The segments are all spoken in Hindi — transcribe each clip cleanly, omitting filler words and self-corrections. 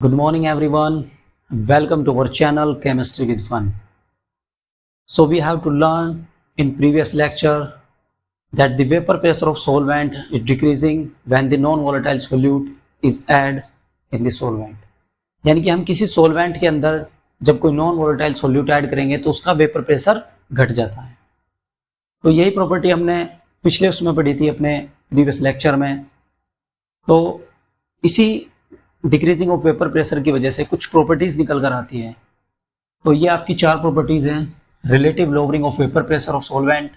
Good morning everyone. Welcome to our channel Chemistry with Fun. So we have to learn in previous lecture that the vapor pressure of solvent is decreasing when the non-volatile solute is added in the solvent. यानी कि हम किसी solvent के अंदर जब कोई non-volatile solute ऐड करेंगे तो उसका वेपर प्रेशर घट जाता है। तो यही प्रॉपर्टी हमने पिछले उसमें पढ़ी थी अपने प्रीवियस लेक्चर में। तो इसी डिक्रीजिंग ऑफ वेपर प्रेशर की वजह से कुछ प्रॉपर्टीज निकल कर आती है। तो ये आपकी चार प्रॉपर्टीज हैं: relative lowering of vapour pressure of solvent,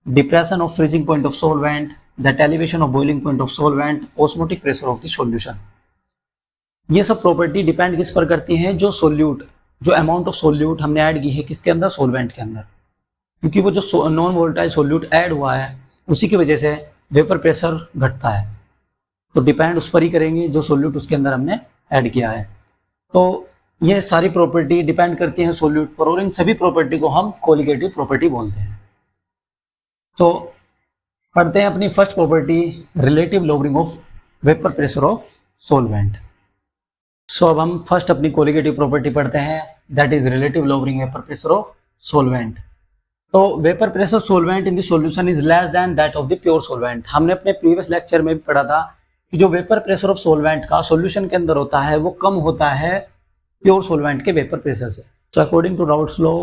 depression of freezing point of solvent, that elevation of boiling point of solvent, osmotic pressure of the solution. ये सब प्रॉपर्टी डिपेंड किस पर करती हैं? जो अमाउंट ऑफ सोल्यूट हमने ऐड की है किसके अंदर? सॉल्वेंट के अंदर। क्योंकि वो जो नॉन वोलेटाइल सोल्यूट ऐड हुआ है उसी की वजह से वेपर प्रेशर घटता है। तो डिपेंड उस पर ही करेंगे जो सोल्यूट उसके अंदर हमने ऐड किया है। तो ये सारी प्रॉपर्टी डिपेंड करती हैं सोल्यूट पर, और इन सभी प्रॉपर्टी को हम कोलिगेटिव प्रॉपर्टी बोलते हैं। तो पढ़ते हैं अपनी first property, relative lowering of vapour pressure of solvent. So अब हम फर्स्ट अपनी कोलिगेटिव प्रॉपर्टी पढ़ते हैं, that is relative lowering vapour pressure of solvent. तो vapour pressure solvent in the solution is less than that of the pure solvent. हमने अपने प्रीवियस लेक्चर में भी पढ़ा था कि जो वेपर प्रेशर ऑफ सॉल्वेंट का सॉल्यूशन के अंदर होता है वो कम होता है प्योर सॉल्वेंट के वेपर प्रेशर से। So according to Raoult's law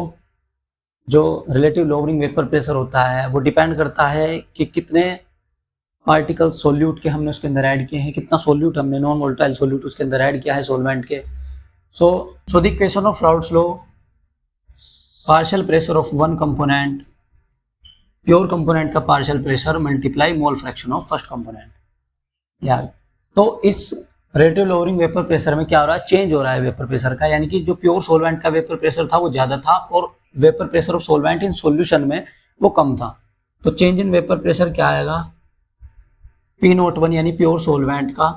जो रिलेटिव लोअरिंग वेपर प्रेशर होता है वो डिपेंड करता है कि कितने पार्टिकल सोल्यूट के हमने उसके अंदर ऐड किए हैं, कितना सोल्यूट हमने नॉन वोलेटाइल सोल्यूट उसके अंदर ऐड किया है सॉल्वेंट के। So the equation of Raoult's law, partial pressure of one component, pure component का partial pressure multiply mole fraction of first component. यार तो इस रिलेटिव लोअरिंग वेपर प्रेशर में क्या हो रहा है? चेंज हो रहा है वेपर प्रेशर का, यानी कि जो प्योर सॉल्वेंट का वेपर प्रेशर था वो ज्यादा था और vapour pressure of solvent in solution में वो कम था। तो चेंज इन वेपर प्रेशर क्या आएगा? P01 यानी प्योर सॉल्वेंट का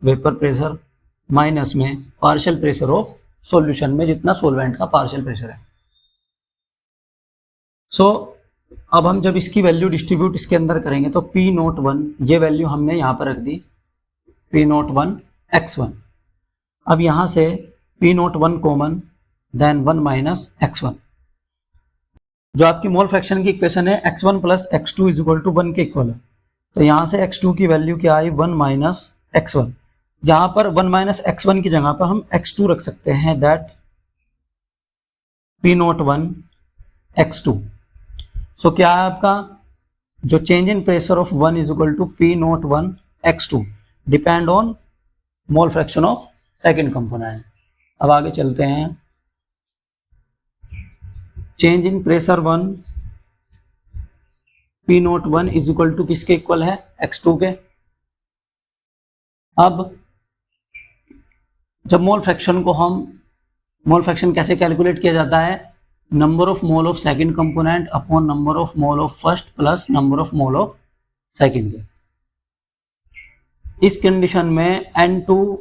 वेपर प्रेशर माइनस में पार्शियल प्रेशर ऑफ सॉल्यूशन में जितना सॉल्वेंट का पार्शियल प्रेशर है। अब हम जब इसकी वैल्यू डिस्ट्रीब्यूट इसके अंदर करेंगे तो P01 ये वैल्यू हमने यहाँ पर रख दी, P01 x1। अब यहाँ से P01 common, then 1 minus x1। जो आपकी मोल फ्रैक्शन की इक्वेशन है x1 plus x2 is equal to 1 के इक्वल है। तो यहाँ से x2 की वैल्यू क्या आई? 1 माइनस x1। यहाँ पर 1 माइनस x1 की जगह पर हम x2 रख सकते हैं, दैट P01 x2। सो क्या है आपका जो change in pressure of 1 is equal to P01 x2 depend on mole fraction of second component. अब आगे चलते हैं। Change in pressure 1 P01 is equal to किसके इक्वल है? x2 के। अब जब मोल फ्रैक्शन कैसे कैलकुलेट किया जाता है? Number of mole of second component upon number of mole of first plus number of mole of second के। इस कंडीशन में N2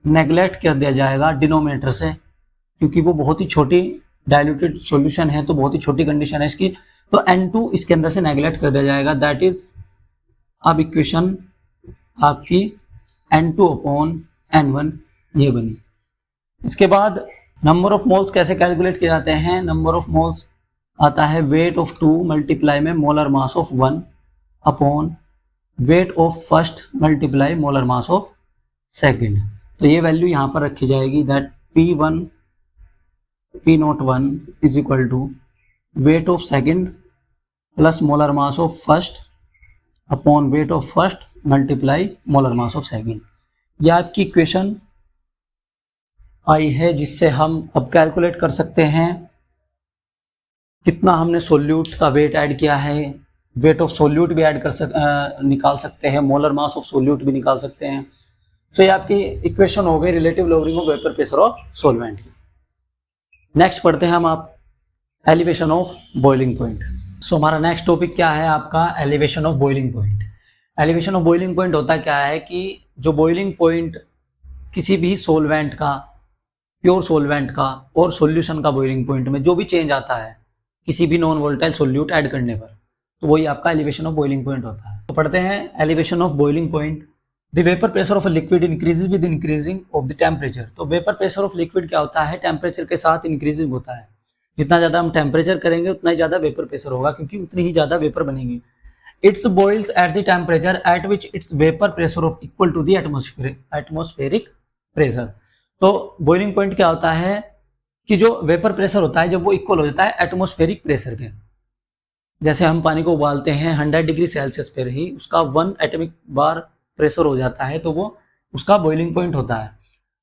नेग्लेक्ट कर दिया जाएगा डिनोमिनेटर से, क्योंकि वो बहुत ही छोटी डाइल्यूटेड सॉल्यूशन है, तो बहुत ही छोटी कंडीशन है इसकी। तो N2 इसके अंदर से नेग्लेक्ट कर दिया जाएगा, दैट इज अब इक्वेशन आपकी N2 अपॉन N1 ये बनी। इसके बाद नंबर ऑफ मोल्स कैसे कैलकुलेट किए जाते हैं? नंबर ऑफ मोल्स आता है वेट ऑफ 2 मल्टीप्लाई में molar mass of 1 upon weight of first multiply molar mass of second. तो ये वैल्यू यहाँ पर रखी जाएगी, that P01 is equal to weight of second plus molar mass of first upon weight of first multiply molar mass of second. यह आपकी इक्वेशन आई है जिससे हम अब कैलकुलेट कर सकते हैं कितना हमने सोल्यूट का वेट ऐड किया है। वेट ऑफ सोल्यूट भी ऐड निकाल सकते हैं, मोलर मास ऑफ सोल्यूट भी निकाल सकते हैं। तो ये आपकी इक्वेशन हो गई relative lowering of vapour pressure of solvent की। नेक्स्ट पढ़ते हैं हम आप एलिवेशन ऑफ बॉइलिंग पॉइंट। सो हमारा नेक्स्ट टॉपिक क्या है आपका? Elevation of boiling point. Elevation of boiling point होता क्या है कि जो बॉइलिंग पॉइंट किसी भी सॉल्वेंट का, प्योर सॉल्वेंट का और सॉल्यूशन का बॉइलिंग पॉइंट में जो भी चेंज आता है किसी भी नॉन वोलेटाइल सोल्यूट ऐड करने पर, तो वही आपका एलिवेशन ऑफ बॉइलिंग पॉइंट होता है। तो पढ़ते हैं elevation of boiling point. The vapour pressure of a liquid increases with increasing of the temperature. तो वेपर प्रेशर ऑफ लिक्विड क्या होता है, टेम्परेचर के साथ इंक्रीजिंग होता है। जितना ज़्यादा हम टेम्परेचर करेंगे उतना ही ज़्यादा वेपर प्रेशर होगा, क्योंकि उतनी ही ज़्यादा वेपर बनेगी। Its boils at the temperature at which its vapour pressure of equal to the atmospheric pressure. तो बॉइलिंग पॉइंट क्या होता है कि जो वेपर प्रेशर होता है जब वो इक्वल हो जाता है एटमॉस्फेरिक प्रेशर के। जैसे हम पानी को उबालते हैं 100 डिग्री सेल्सियस पर ही उसका 1 एटमिक बार प्रेशर हो जाता है, तो वो उसका बॉइलिंग पॉइंट होता है।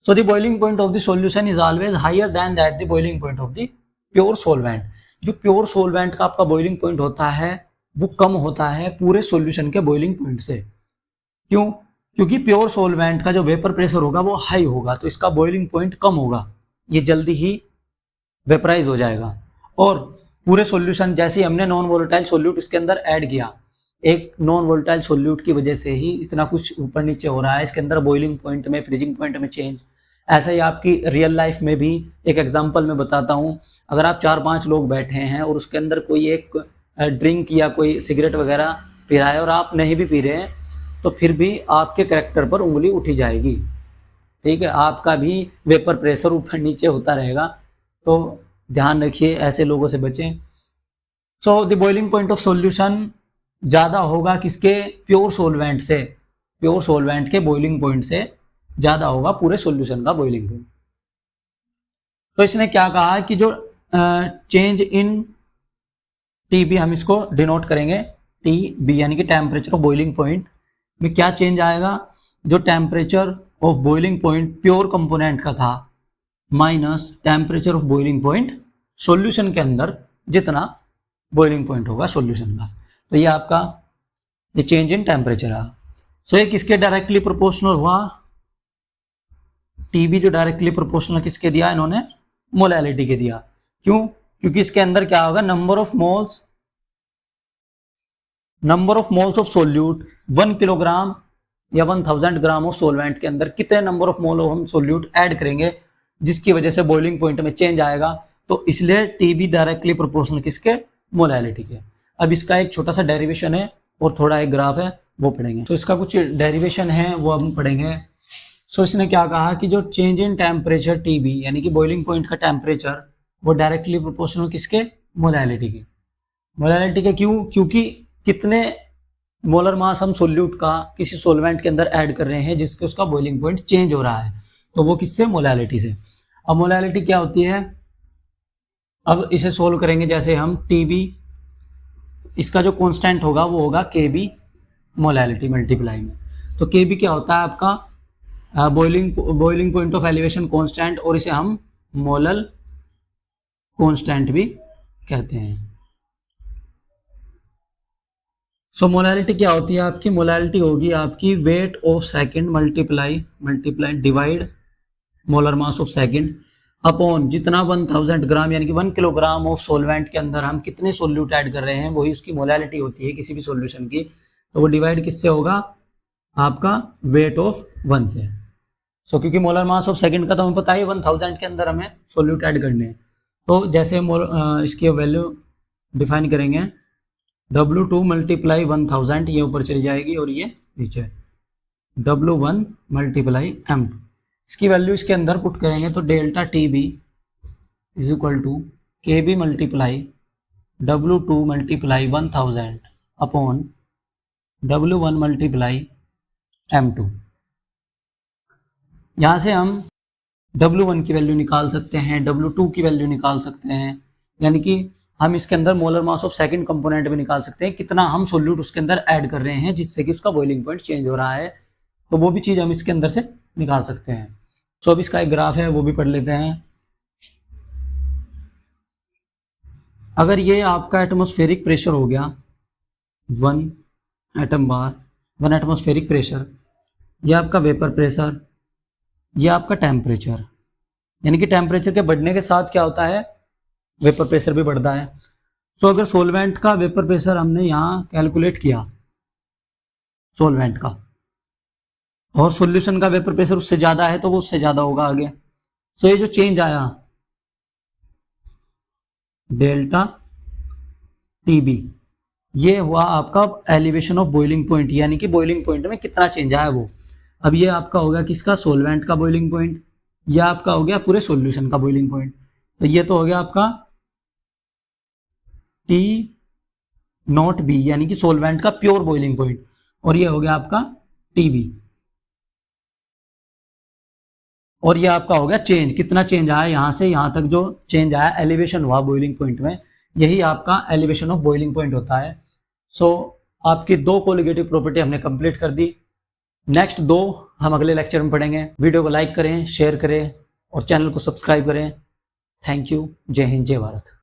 So the boiling point of the solution is always higher than that the boiling point of the pure solvent. जो प्योर सोलवेंट का आपका बॉइलिंग पॉइंट होता है वो कम होता है पूरे सॉल्यूशन के बॉइलिंग पॉइंट से। क्यों? क्योंकि प्योर सोलवेंट का जो वेपर प्रेशर होगा वो हाई होगा, तो इसका बॉइलिंग पॉइंट कम होगा, ये जल्दी ही वेपराइज हो जाएगा। और पूरे सॉल्यूशन जैसे ही हमने नॉन वोलेटाइल सोल्यूट इसके अंदर ऐड किया, एक नॉन वोलेटाइल सोल्यूट की वजह से ही इतना कुछ ऊपर नीचे हो रहा है इसके अंदर बॉइलिंग पॉइंट में, फ्रीजिंग पॉइंट में चेंज। ऐसा ही आपकी रियल लाइफ में भी एक एग्जांपल मैं बताता हूँ। अगर आप 4-5 लोग बैठे हैं और उसके अंदर कोई एक ड्रिंक या कोई सिगरेट वगैरह पी रहा है और आप नहीं भी पी रहे हैं, तो फिर भी आपके कैरेक्टर पर उंगली उठी जाएगी। ठीक है, आपका भी वेपर प्रेशर ऊपर नीचे होता रहेगा, तो ध्यान रखिए, ऐसे लोगों से बचें। सो the boiling point of solution ज़्यादा होगा किसके, प्योर सोलवेंट से, प्योर सोलवेंट के बॉइलिंग पॉइंट से ज़्यादा होगा पूरे सॉल्यूशन का बॉइलिंग पॉइंट। तो इसने क्या कहा कि जो चेंज इन टीबी, हम इसको डिनोट करेंगे टीबी, यानी कि टेम्परेचर ऑफ बॉइलिंग पॉइंट में क्या चेंज आएगा, जो temperature of boiling point pure component का था minus temperature of boiling point solution के अंदर जितना बॉइलिंग पॉइंट होगा सॉल्यूशन का, तो ये आपका ये चेंज इन टेम्परेचर है। सो ये किसके डायरेक्टली प्रोपोर्शनल हुआ, टीबी जो डायरेक्टली प्रोपोर्शनल किसके दिया, इन्होंने मोलैलिटी के दिया। क्यों? क्योंकि इसके अंदर क्या होगा, number of moles of solute 1 kilogram या 1000 ग्राम ऑफ सोलवेंट के अंदर कितने नंबर ऑफ मोल हम सोल्यूट ऐड करेंगे जिसकी वजह से बॉइलिंग पॉइंट में चेंज आएगा, तो इसलिए टीबी डायरेक्टली प्रोपोर्शनल किसके, मोलैलिटी के। अब इसका एक छोटा सा डेरिवेशन है और थोड़ा एक ग्राफ है वो पढ़ेंगे। तो इसका कुछ डेरिवेशन है वो हम पढ़ेंगे। सो इसने क्या कहा कि जो चेंज इन टेम्परेचर टीबी यानी कि बॉइलिंग पॉइंट का टेम्परेचर वो डायरेक्टली प्रोपोर्शनल किसके, मोलैलिटी के। मोलैलिटी के क्यों? क्योंकि कितने मोलर मास हम सोल्यूट का किसी सोलवेंट के अंदर ऐड कर रहे हैं जिसके उसका बॉइलिंग पॉइंट चेंज हो रहा है, तो वो किससे, मोलैलिटी से। अब मोलैलिटी क्या होती है, अब इसे सोल्व करेंगे। जैसे हम टीबी, इसका जो कांस्टेंट होगा वो होगा केबी मोलैलिटी मल्टीप्लाई में। तो केबी क्या होता है आपका boiling point of elevation constant, और इसे हम मोलल कांस्टेंट भी कहते हैं। सो मोलैलिटी क्या होती है आपकी, मोलैलिटी होगी आपकी wait of second multiply divide molar mass of second upon जितना 1000 ग्राम यानी कि 1 किलोग्राम ऑफ सोलवेंट के अंदर हम कितने सोल्यूट ऐड कर रहे हैं, वही उसकी मोलैलिटी होती है किसी भी सॉल्यूशन की। तो वो डिवाइड किससे होगा, आपका वेट ऑफ 1 से। सो क्योंकि मोलर मास ऑफ सेकंड का तो हमें पता ही 1000 के अंदर हमें सोल्यूट ऐड करने हैं, तो जैसे इसकी वैल्यू डिफाइन करेंगे W2 मल्टीप्लाई 1000, ये ऊपर चली जाएगी और ये नीचे W1 मल्टीप्लाई M2, इसकी वैल्यू इसके अंदर पुट करेंगे तो delta T B is equal to K B multiply W2 multiply 1000 upon W1 multiply M2। यहाँ से हम W1 की वैल्यू निकाल सकते हैं, W2 की वैल्यू निकाल सकते हैं, यानी कि हम इसके अंदर molar mass of second component भी निकाल सकते हैं, कितना हम सोल्यूट उसके अंदर ऐड कर रहे हैं जिससे कि उसका बॉइलिंग पॉइंट चेंज हो रहा है, तो वो भी चीज़ हम इसके अंदर से निकाल सकते हैं। सो अब इसका एक ग्राफ है वो भी पढ़ लेते हैं। अगर ये आपका एटमॉस्फेरिक प्रेशर हो गया 1 एटम बार, 1 एटमॉस्फेरिक प्रेशर, ये आपका वेपर प्रेशर, ये आपका टेम्परेचर, यानी कि टेम्परेचर के बढ़ने के साथ क्या होता है, वेपर प्रेशर भी बढ़ता है। सो अगर सोलवेंट का वेपर प्रेशर हमने यहाँ कैलकुलेट किया सोलवेंट का, और सॉल्यूशन का वेपर प्रेशर उससे ज़्यादा है तो वो उससे ज़्यादा होगा आगे। सो ये जो चेंज आया डेल्टा टीबी, ये हुआ आपका एलिवेशन ऑफ बॉइलिंग पॉइंट, यानी कि बॉइलिंग पॉइंट में कितना चेंज आया वो। अब ये आपका हो गया किसका, सोलवेंट का बॉइलिंग पॉइंट, ये आपका हो गया पूरे सॉल्यूशन का बॉइलिंग पॉइंट। तो ये तो हो गया आपका टी नॉट बी यानी कि सोलवेंट का प्योर बॉइलिंग पॉइंट, और ये हो गया आपका टी बी। और ये आपका हो गया चेंज, कितना चेंज आया यहां से यहां तक, जो चेंज आया एलिवेशन हुआ बॉइलिंग पॉइंट में, यही आपका एलिवेशन ऑफ बॉइलिंग पॉइंट होता है। सो आपकी दो कोलिगेटिव प्रॉपर्टी हमने कंप्लीट कर दी। नेक्स्ट दो हम अगले लेक्चर में पढ़ेंगे। वीडियो को लाइक करें, शेयर करें और चैनल को सब्सक्राइब करें। Thank you. जय हिंद, जय भारत।